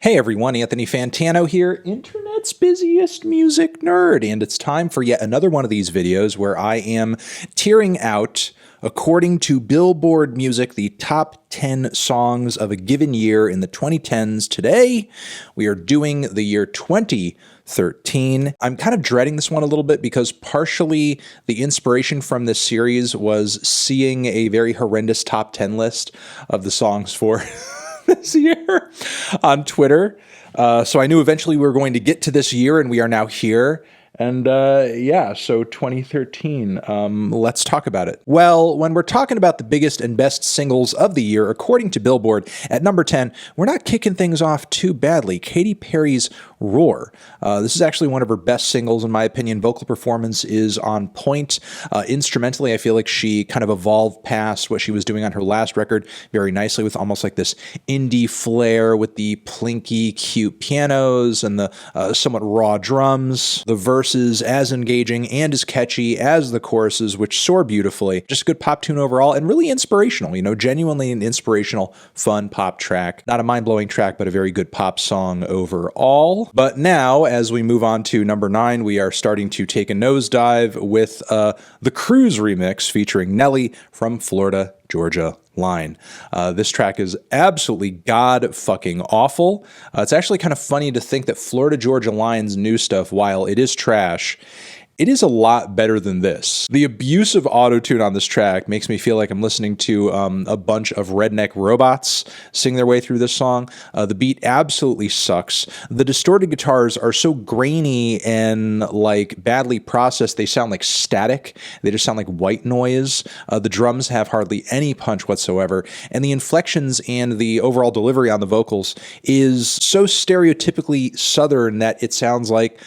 Hey everyone, Anthony Fantano here, internet's busiest music nerd, and it's time for yet another one of these videos where I am tearing out, according to Billboard Music, the top 10 songs of a given year in the 2010s. Today, we are doing the year 2013. I'm kind of dreading this one a little bit because partially the inspiration from this series was seeing a very horrendous top 10 list of the songs for this year on Twitter. So I knew eventually we were going to get to this year, and we are now here. And yeah, so 2013, let's talk about it. Well, when we're talking about the biggest and best singles of the year, according to Billboard, at number 10, we're not kicking things off too badly. Katy Perry's Roar. This is actually one of her best singles, in my opinion. Vocal performance is on point. Instrumentally, I feel like she kind of evolved past what she was doing on her last record very nicely, with almost like this indie flair with the plinky, cute pianos and the somewhat raw drums. The verses as engaging and as catchy as the choruses, which soar beautifully. Just a good pop tune overall and really inspirational, you know, genuinely an inspirational, fun pop track. Not a mind-blowing track, but a very good pop song overall. But now, as we move on to number 9, we are starting to take a nosedive with the Cruise remix featuring Nelly from Florida Georgia Line. This track is absolutely god-fucking awful. It's actually kind of funny to think that Florida Georgia Line's new stuff, while it is trash, it is a lot better than this. The abuse of autotune on this track makes me feel like I'm listening to a bunch of redneck robots sing their way through this song. The beat absolutely sucks. The distorted guitars are so grainy and like badly processed, they sound like static. They just sound like white noise. The drums have hardly any punch whatsoever. And the inflections and the overall delivery on the vocals is so stereotypically Southern that it sounds like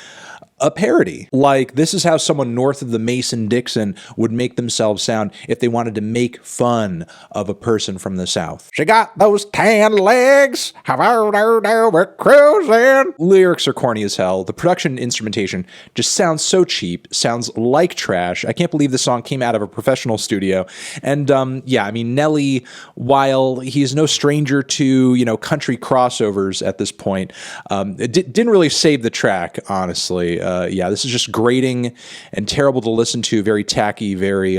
a parody. Like, this is how someone north of the Mason-Dixon would make themselves sound if they wanted to make fun of a person from the South. She got those tan legs, we're cruising. Lyrics are corny as hell. The production and instrumentation just sounds so cheap, sounds like trash. I can't believe this song came out of a professional studio. And yeah, I mean, Nelly, while he's no stranger to, you know, country crossovers at this point, it didn't really save the track, honestly. Yeah, this is just grating and terrible to listen to, very tacky, very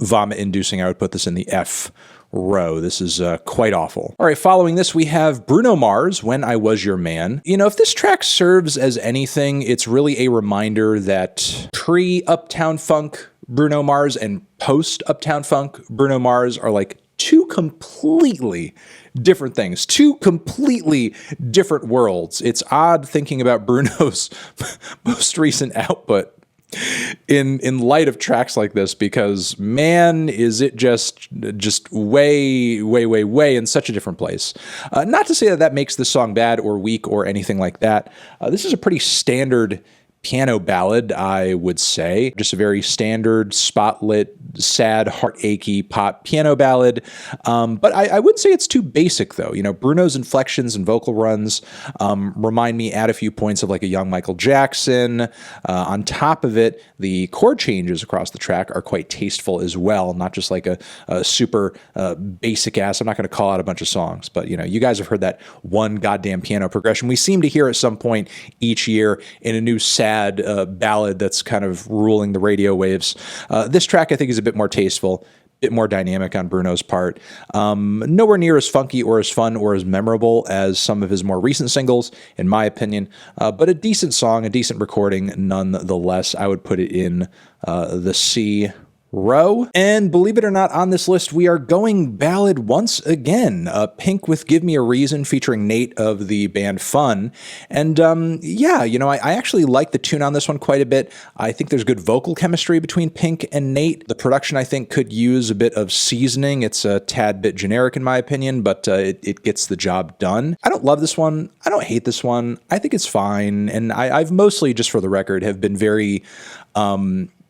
vomit-inducing. I would put this in the F row. This is quite awful. All right, following this, we have Bruno Mars, When I Was Your Man. You know, if this track serves as anything, it's really a reminder that pre-Uptown Funk Bruno Mars and post-Uptown Funk Bruno Mars are like two completely different things, two completely different worlds. It's odd thinking about Bruno's most recent output in light of tracks like this, because man, is it just way in such a different place. Not to say that that makes the song bad or weak or anything like that. This is a pretty standard piano ballad, I would say. Just a very standard, spotlit, sad, heart-achy pop piano ballad. But I wouldn't say it's too basic, though. You know, Bruno's inflections and vocal runs remind me at a few points of like a young Michael Jackson. On top of it, the chord changes across the track are quite tasteful as well, not just like a super basic ass. I'm not going to call out a bunch of songs, but you know, you guys have heard that one goddamn piano progression. We seem to hear at some point each year in a new sad ballad that's kind of ruling the radio waves. This track, I think, is a bit more tasteful, a bit more dynamic on Bruno's part. Nowhere near as funky or as fun or as memorable as some of his more recent singles, in my opinion, but a decent song, a decent recording nonetheless. I would put it in the C row. And believe it or not, on this list, we are going ballad once again. Pink with Give Me a Reason featuring Nate of the band Fun. And yeah, you know, I actually like the tune on this one quite a bit. I think there's good vocal chemistry between Pink and Nate. The production, I think, could use a bit of seasoning. It's a tad bit generic in my opinion, but it gets the job done. I don't love this one. I don't hate this one. I think it's fine. And I've mostly, just for the record, have been very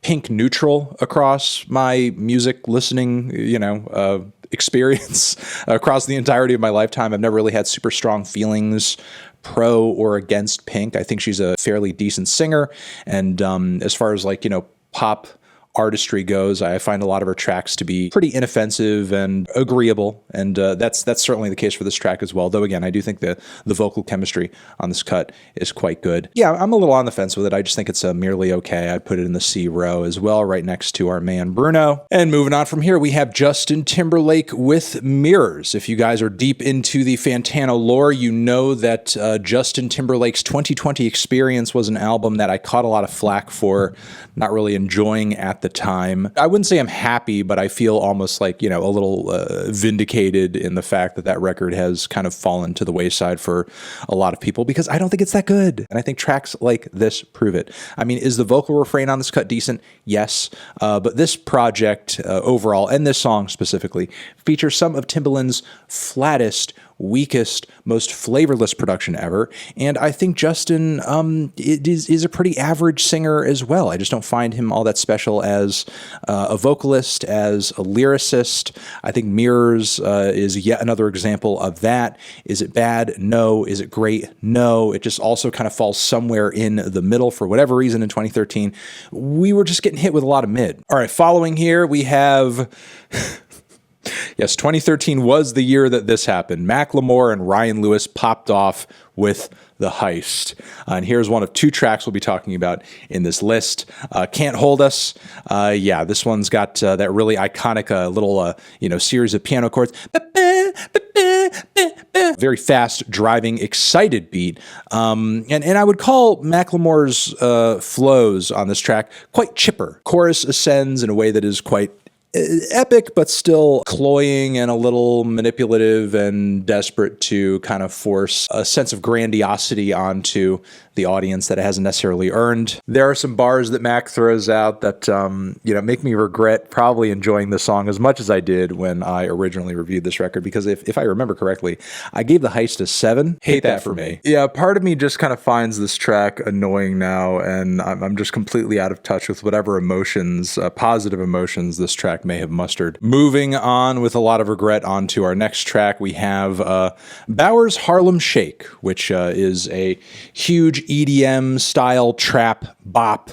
Pink neutral across my music listening, you know, experience across the entirety of my lifetime. I've never really had super strong feelings pro or against Pink. I think she's a fairly decent singer. And as far as like, you know, pop artistry goes. I find a lot of her tracks to be pretty inoffensive and agreeable, and that's certainly the case for this track as well. Though again, I do think the vocal chemistry on this cut is quite good. Yeah, I'm a little on the fence with it. I just think it's merely okay. I'd put it in the C row as well, right next to our man Bruno. And moving on from here, we have Justin Timberlake with Mirrors. If you guys are deep into the Fantano lore, you know that Justin Timberlake's 2020 Experience was an album that I caught a lot of flack for not really enjoying at the time. I wouldn't say I'm happy, but I feel almost like, a little vindicated in the fact that that record has kind of fallen to the wayside for a lot of people because I don't think it's that good. And I think tracks like this prove it. I mean, is the vocal refrain on this cut decent? Yes. But this project overall, and this song specifically, features some of Timbaland's flattest, weakest, most flavorless production ever. And I think Justin is a pretty average singer as well. I just don't find him all that special as a vocalist, as a lyricist. I think Mirrors is yet another example of that. Is it bad? No. Is it great? No. It just also kind of falls somewhere in the middle for whatever reason in 2013. We were just getting hit with a lot of mid. All right, following here, we have... Yes, 2013 was the year that this happened. Macklemore and Ryan Lewis popped off with the Heist. And here's one of two tracks we'll be talking about in this list. Can't Hold Us. Yeah, this one's got that really iconic little, series of piano chords. Very fast, driving, excited beat. And I would call Macklemore's flows on this track quite chipper. Chorus ascends in a way that is quite epic, but still cloying and a little manipulative and desperate to kind of force a sense of grandiosity onto the audience that it hasn't necessarily earned. There are some bars that Mac throws out that, make me regret probably enjoying the song as much as I did when I originally reviewed this record, because if I remember correctly, I gave the Heist a 7. Hate that for me. Yeah, part of me just kind of finds this track annoying now, and I'm just completely out of touch with whatever emotions, positive emotions this track may have mustered. Moving on with a lot of regret onto our next track, we have Bauer's Harlem Shake, which is a huge EDM style trap bop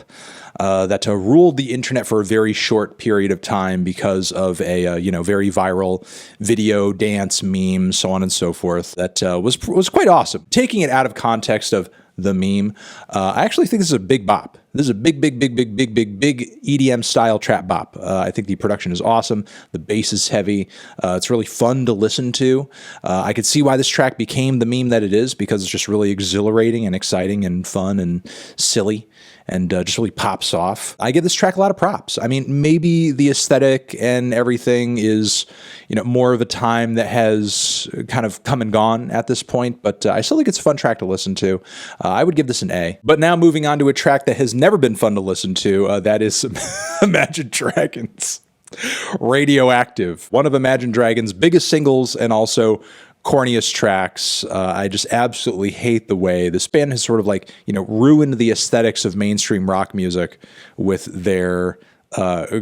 that ruled the internet for a very short period of time because of a very viral video, dance, meme, so on and so forth. That was quite awesome. Taking it out of context of the meme, I actually think this is a big bop. This is a big EDM style trap bop. I think the production is awesome. The bass is heavy. It's really fun to listen to. I could see why this track became the meme that it is, because it's just really exhilarating and exciting and fun and silly, and just really pops off. I give this track a lot of props. I mean, maybe the aesthetic and everything is, more of a time that has kind of come and gone at this point, but I still think it's a fun track to listen to. I would give this an A. But now moving on to a track that has never been fun to listen to, that is Imagine Dragons' Radioactive, one of Imagine Dragons' biggest singles and also corniest tracks. I just absolutely hate the way this band has sort of ruined the aesthetics of mainstream rock music with their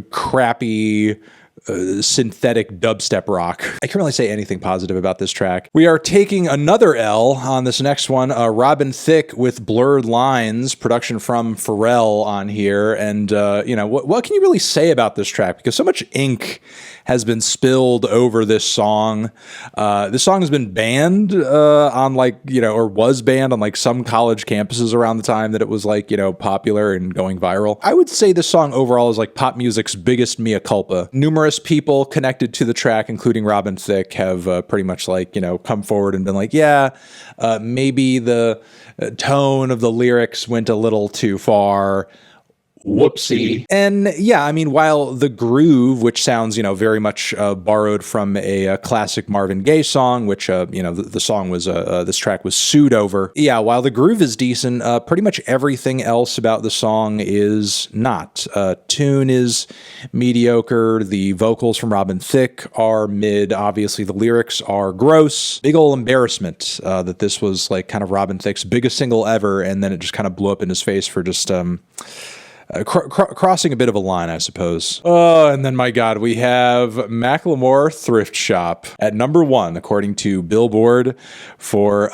crappy synthetic dubstep rock. I can't really say anything positive about this track. We are taking another L on this next one. Robin Thicke with Blurred Lines, production from Pharrell on here. And, what can you really say about this track? Because so much ink has been spilled over this song. This song has been banned on or was banned on some college campuses around the time that it was popular and going viral. I would say this song overall is pop music's biggest mea culpa. Numerous people connected to the track, including Robin Thicke, have pretty much come forward and been maybe the tone of the lyrics went a little too far. Whoopsie. And yeah, I mean, while the groove, which sounds, very much borrowed from a classic Marvin Gaye song, which, the song was, this track was sued over. Yeah, while the groove is decent, pretty much everything else about the song is not. Tune is mediocre. The vocals from Robin Thicke are mid. Obviously, the lyrics are gross. Big ol' embarrassment that this was kind of Robin Thicke's biggest single ever, and then it just kind of blew up in his face for just, crossing a bit of a line, I suppose. Oh, and then, my God, we have Macklemore Thrift Shop at number 1, according to Billboard, for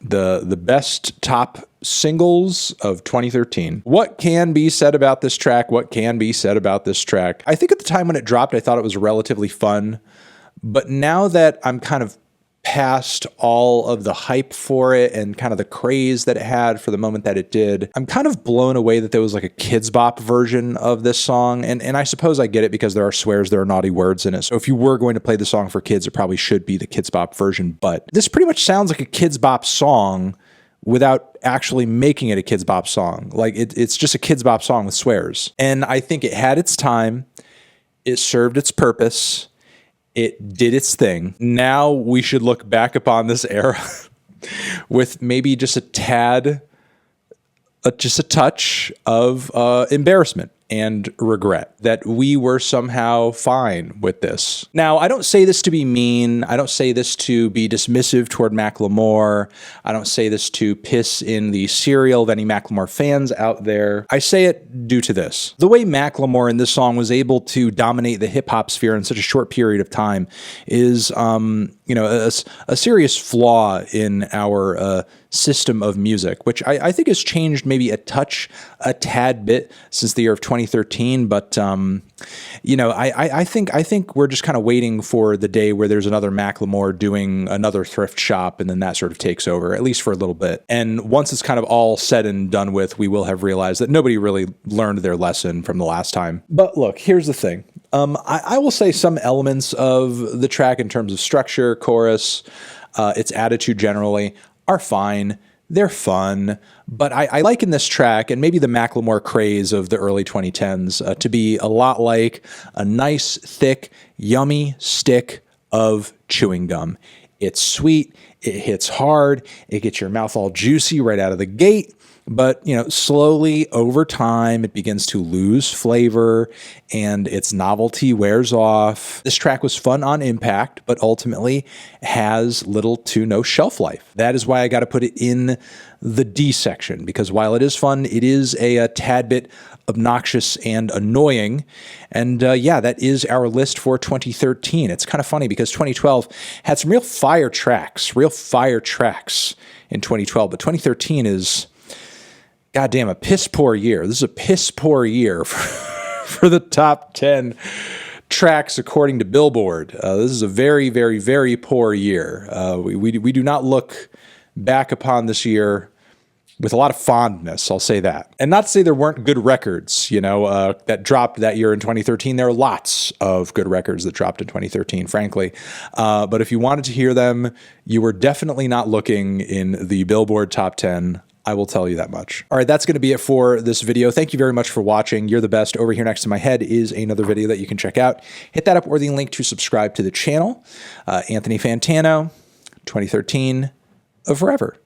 the best top singles of 2013. What can be said about this track? What can be said about this track? I think at the time when it dropped, I thought it was relatively fun. But now that I'm kind of past all of the hype for it and kind of the craze that it had for the moment that it did, I'm kind of blown away that there was like a Kids Bop version of this song. And I suppose I get it because there are swears, there are naughty words in it. So if you were going to play the song for kids, it probably should be the Kids Bop version. But this pretty much sounds like a Kids Bop song without actually making it a Kids Bop song. Like it's just a Kids Bop song with swears. And I think it had its time. It served its purpose. It did its thing. Now we should look back upon this era with maybe just a tad, just a touch of embarrassment and regret that we were somehow fine with this. Now, I don't say this to be mean. I don't say this to be dismissive toward Macklemore. I don't say this to piss in the cereal of any Macklemore fans out there. I say it due to this. The way Macklemore in this song was able to dominate the hip-hop sphere in such a short period of time is, a serious flaw in our system of music, which I think has changed maybe a tad bit since the year of 2013. But, I think we're just kind of waiting for the day where there's another Macklemore doing another Thrift Shop, and then that sort of takes over, at least for a little bit. And once it's kind of all said and done with, we will have realized that nobody really learned their lesson from the last time. But look, here's the thing. I will say some elements of the track in terms of structure, chorus, its attitude generally, are fine. They're fun, but I liken this track and maybe the Macklemore craze of the early 2010s to be a lot like a nice, thick, yummy stick of chewing gum. It's sweet, it hits hard, it gets your mouth all juicy right out of the gate. But, slowly over time, it begins to lose flavor and its novelty wears off. This track was fun on impact, but ultimately has little to no shelf life. That is why I got to put it in the D section, because while it is fun, it is a tad bit obnoxious and annoying. And that is our list for 2013. It's kind of funny because 2012 had some real fire tracks in 2012, but 2013 is... goddamn, a piss poor year. This is a piss poor year for the top 10 tracks according to Billboard. This is a very, very, very poor year. We do not look back upon this year with a lot of fondness, I'll say that. And not to say there weren't good records, that dropped that year in 2013. There are lots of good records that dropped in 2013, frankly. But if you wanted to hear them, you were definitely not looking in the Billboard top 10. I will tell you that much. All right, that's going to be it for this video. Thank you very much for watching. You're the best. Over here next to my head is another video that you can check out. Hit that up or the link to subscribe to the channel. Anthony Fantano, 2013, forever.